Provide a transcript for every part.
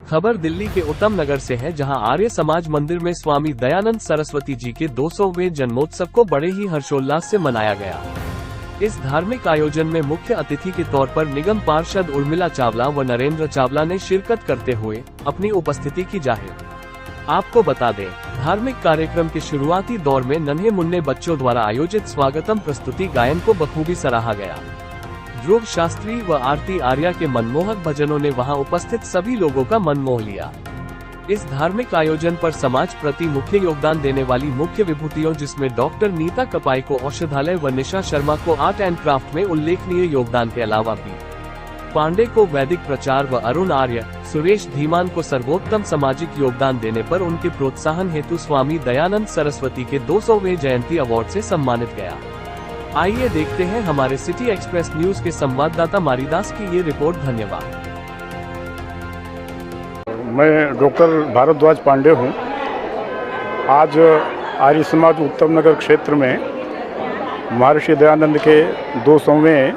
खबर दिल्ली के उत्तम नगर से है, जहां आर्य समाज मंदिर में स्वामी दयानंद सरस्वती जी के 200वें जन्मोत्सव को बड़े ही हर्षोल्लास से मनाया गया। इस धार्मिक आयोजन में मुख्य अतिथि के तौर पर निगम पार्षद उर्मिला चावला व नरेंद्र चावला ने शिरकत करते हुए अपनी उपस्थिति की जाहिर। आपको बता दें, धार्मिक कार्यक्रम के शुरुआती दौर में नन्हे मुन्ने बच्चों द्वारा आयोजित स्वागतम प्रस्तुति गायन को बखूबी सराहा गया। ध्रुव शास्त्री व आरती आर्या के मनमोहक भजनों ने वहां उपस्थित सभी लोगों का मन मोह लिया। इस धार्मिक आयोजन पर समाज प्रति मुख्य योगदान देने वाली मुख्य विभूतियों, जिसमें डॉक्टर नीता कपाई को औषधालय व निशा शर्मा को आर्ट एंड क्राफ्ट में उल्लेखनीय योगदान के अलावा पी पांडे को वैदिक प्रचार व अरुण आर्य, सुरेश धीमान को सर्वोत्तम सामाजिक योगदान देने पर उनके प्रोत्साहन हेतु स्वामी दयानंद सरस्वती के 200वें जयंती अवार्ड से सम्मानित गया। आइए देखते हैं हमारे सिटी एक्सप्रेस न्यूज के संवाददाता मारीदास की ये रिपोर्ट। धन्यवाद। मैं डॉक्टर भारद्वाज पांडे हूँ। आज आर्य समाज उत्तम नगर क्षेत्र में महर्षि दयानंद के 200वें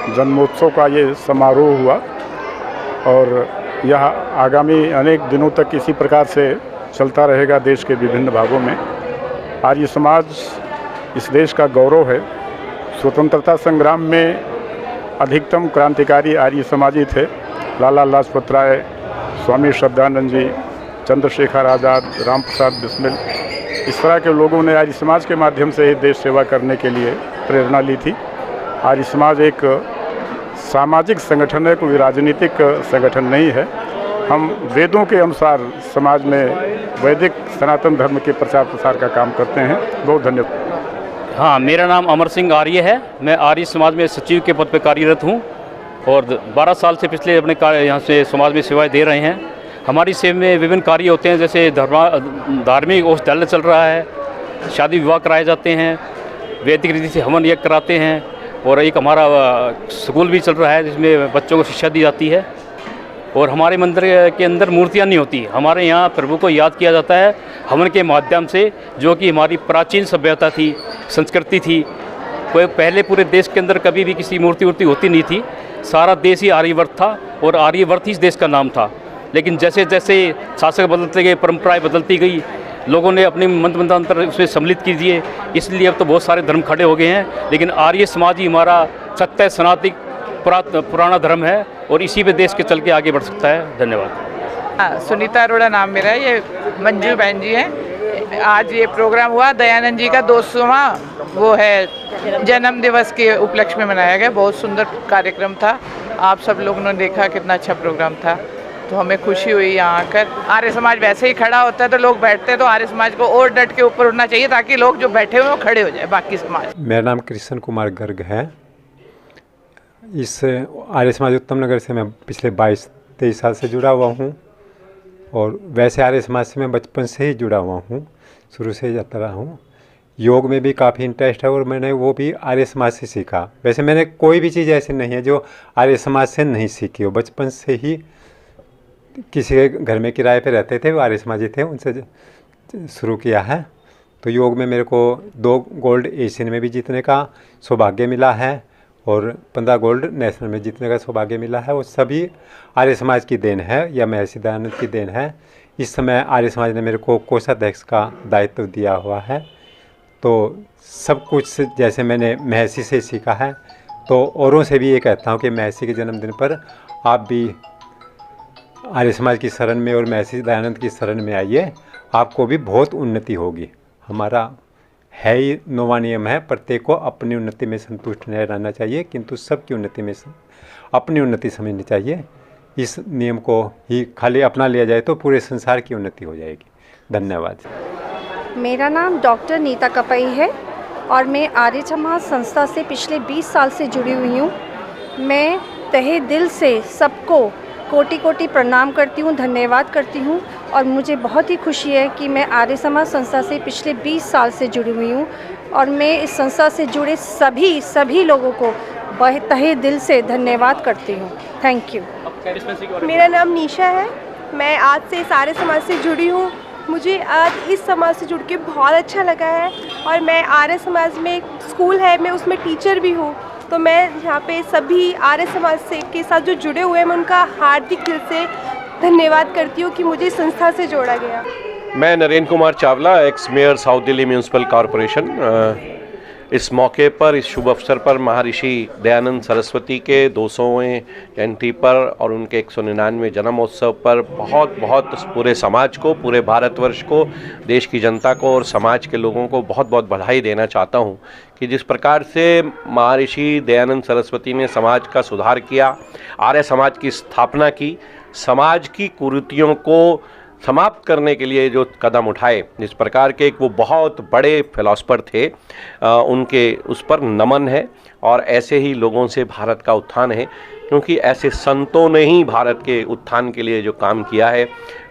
जन्मोत्सव का ये समारोह हुआ और यह आगामी अनेक दिनों तक इसी प्रकार से चलता रहेगा देश के विभिन्न भागों में। आर्य समाज इस देश का गौरव है। स्वतंत्रता संग्राम में अधिकतम क्रांतिकारी आर्य समाजी थे। लाला लाजपत राय, स्वामी श्रद्धानंद जी, चंद्रशेखर आज़ाद, राम प्रसाद बिस्मिल, इस तरह के लोगों ने आर्य समाज के माध्यम से ही देश सेवा करने के लिए प्रेरणा ली थी। आर्य समाज एक सामाजिक संगठन है, कोई राजनीतिक संगठन नहीं है। हम वेदों के अनुसार समाज में वैदिक सनातन धर्म के प्रचार प्रसार का काम करते हैं। बहुत धन्यवाद। हाँ, मेरा नाम अमर सिंह आर्य है। मैं आर्य समाज में सचिव के पद पर कार्यरत हूँ और 12 साल से पिछले अपने यहाँ से समाज में सेवाएं दे रहे हैं। हमारी सेवा में विभिन्न कार्य होते हैं, जैसे धार्मिक औषधालय चल रहा है, शादी विवाह कराए जाते हैं, वैदिक रीति से हवन यज्ञ कराते हैं और एक हमारा स्कूल भी चल रहा है जिसमें बच्चों को शिक्षा दी जाती है। और हमारे मंदिर के अंदर मूर्तियाँ नहीं होती। हमारे यहाँ प्रभु को याद किया जाता है हवन के माध्यम से, जो कि हमारी प्राचीन सभ्यता थी, संस्कृति थी। कोई पहले पूरे देश के अंदर कभी भी किसी मूर्ति होती नहीं थी। सारा देश ही आर्यवर्त था और आर्यवर्त ही इस देश का नाम था। लेकिन जैसे जैसे शासक बदलते गए, परंपराएं बदलती गई, लोगों ने अपने मंत्रांतर उसमें सम्मिलित कीजिए, इसलिए अब तो बहुत सारे धर्म खड़े हो गए हैं। लेकिन आर्य समाज ही हमारा सत्य सनातनिक पुराना धर्म है और इसी पे देश के चल के आगे बढ़ सकता है। धन्यवाद। सुनीता अरोड़ा नाम मेरा है। ये मंजू बहन जी हैं। आज ये प्रोग्राम हुआ दयानंद जी का 200वां वो है जन्म दिवस के उपलक्ष्य में मनाया गया। बहुत सुंदर कार्यक्रम था। आप सब लोगों ने देखा कितना अच्छा प्रोग्राम था, तो हमें खुशी हुई यहाँ आकर। आर्य समाज वैसे ही खड़ा होता है तो लोग बैठते हैं, तो आर्य समाज को और डट के ऊपर उठना चाहिए ताकि लोग जो बैठे हुए वो खड़े हो जाए बाकी समाज। मेरा नाम कृष्ण कुमार गर्ग है। इस आर्य समाज उत्तम नगर से मैं पिछले 22-23 साल से जुड़ा हुआ हूँ और वैसे आर्य समाज से मैं बचपन से ही जुड़ा हुआ हूँ, शुरू से ही जाता रहा हूँ। योग में भी काफ़ी इंटरेस्ट है और मैंने वो भी आर्य समाज से सीखा। वैसे मैंने कोई भी चीज़ ऐसी नहीं है जो आर्य समाज से नहीं सीखी हो। बचपन से ही किसी के घर में किराए पे रहते थे, वो आर्य समाजी थे, उनसे शुरू किया है। तो योग में मेरे को 2 गोल्ड एशियन में भी जीतने का सौभाग्य मिला है और 15 गोल्ड नेशनल में जीतने का सौभाग्य मिला है। वो सभी आर्य समाज की देन है या महर्षि दयानंद की देन है। इस समय आर्य समाज ने मेरे को कोषाध्यक्ष का दायित्व दिया हुआ है। तो सब कुछ जैसे मैंने महर्षि से सीखा है, तो औरों से भी ये कहता हूँ कि महर्षि के जन्मदिन पर आप भी आर्य समाज की शरण में और महर्षि दयानंद की शरण में आइए, आपको भी बहुत उन्नति होगी। हमारा है ही 9वां नियम है, प्रत्येक को अपनी उन्नति में संतुष्ट नहीं रहना चाहिए, किंतु सबकी उन्नति में अपनी उन्नति समझनी चाहिए। इस नियम को ही खाली अपना लिया जाए तो पूरे संसार की उन्नति हो जाएगी। धन्यवाद। मेरा नाम डॉक्टर नीता कपाई है और मैं आर्य समाज संस्था से पिछले 20 साल से जुड़ी हुई हूँ। मैं तहे दिल से सबको कोटि कोटि प्रणाम करती हूँ, धन्यवाद करती हूँ और मुझे बहुत ही खुशी है कि मैं आर्य समाज संस्था से पिछले 20 साल से जुड़ी हुई हूँ और मैं इस संस्था से जुड़े सभी लोगों को तहे दिल से धन्यवाद करती हूँ। Thank you. मेरा नाम निशा है। मैं आज से इस आर्य समाज से जुड़ी हूँ। मुझे आज इस समाज से जुड़ के बहुत अच्छा लगा है और मैं आर्य समाज में एक स्कूल है, मैं उसमें टीचर भी हूँ। तो मैं यहाँ पे सभी आर्य समाज से के साथ जो जुड़े हुए हैं मैं उनका हार्दिक दिल से धन्यवाद करती हूँ कि मुझे इस संस्था से जोड़ा गया। मैं Narendra Kumar Chawla, x mayor south Delhi municipal corporation. इस मौके पर, इस शुभ अवसर पर महर्षि दयानंद सरस्वती के 200वें जयंती पर और उनके 199वें जन्मोत्सव पर बहुत पूरे समाज को, पूरे भारतवर्ष को, देश की जनता को और समाज के लोगों को बहुत बहुत बधाई देना चाहता हूं कि जिस प्रकार से महर्षि दयानंद सरस्वती ने समाज का सुधार किया, आर्य समाज की स्थापना की, समाज की कुरीतियों को समाप्त करने के लिए जो कदम उठाए, जिस प्रकार के एक वो बहुत बड़े फिलॉसफर थे, उनके उस पर नमन है। और ऐसे ही लोगों से भारत का उत्थान है, क्योंकि ऐसे संतों ने ही भारत के उत्थान के लिए जो काम किया है,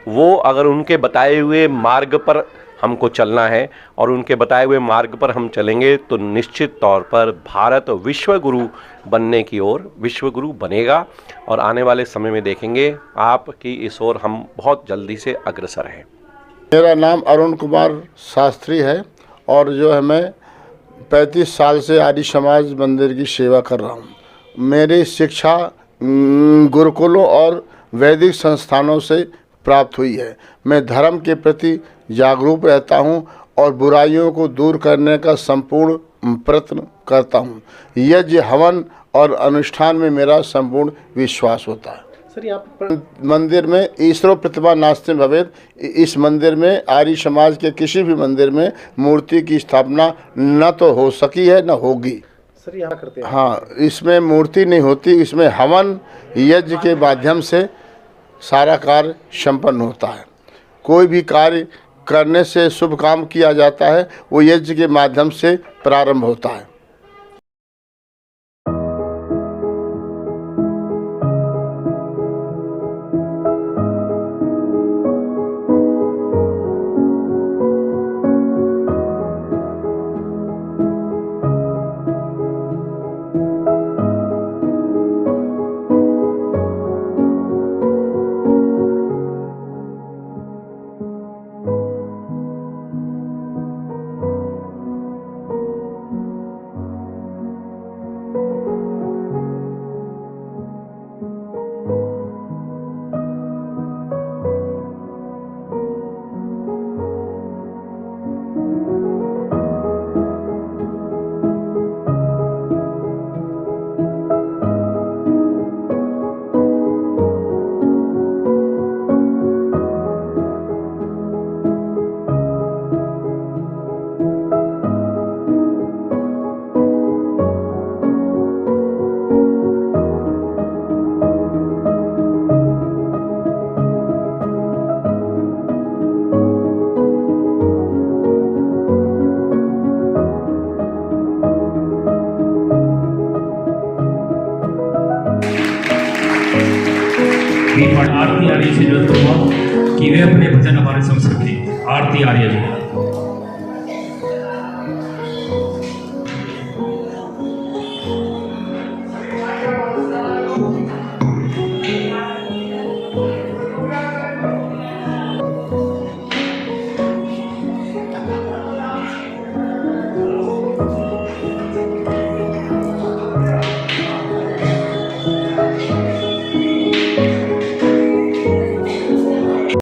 वो अगर उनके बताए हुए मार्ग पर हमको चलना है और उनके बताए हुए मार्ग पर हम चलेंगे तो निश्चित तौर पर भारत विश्व गुरु बनने की ओर, विश्व गुरु बनेगा। और आने वाले समय में देखेंगे आपकी इस ओर हम बहुत जल्दी से अग्रसर हैं। मेरा नाम अरुण कुमार शास्त्री है और जो है मैं 35 साल से आर्य समाज मंदिर की सेवा कर रहा हूँ। मेरी शिक्षा गुरुकुलों और वैदिक संस्थानों से प्राप्त हुई है। मैं धर्म के प्रति जागरूक रहता हूँ और बुराइयों को दूर करने का संपूर्ण प्रयत्न करता हूँ। यज्ञ, हवन और अनुष्ठान में मेरा संपूर्ण विश्वास होता है। सर, यहाँ मंदिर में ईश्वरो प्रतिमा नास्ति भवेत्, इस मंदिर में, आर्य समाज के किसी भी मंदिर में मूर्ति की स्थापना न तो हो सकी है न होगी। सर, यहाँ करते हैं? हाँ, इसमें मूर्ति नहीं होती, इसमें हवन यज्ञ के माध्यम से सारा कार्य संपन्न होता है। कोई भी कार्य करने से शुभ काम किया जाता है, वो यज्ञ के माध्यम से प्रारंभ होता है। आरती आर्य से जो कि वे अपने भजन हमारे संस्कृति आरती आर्य जी।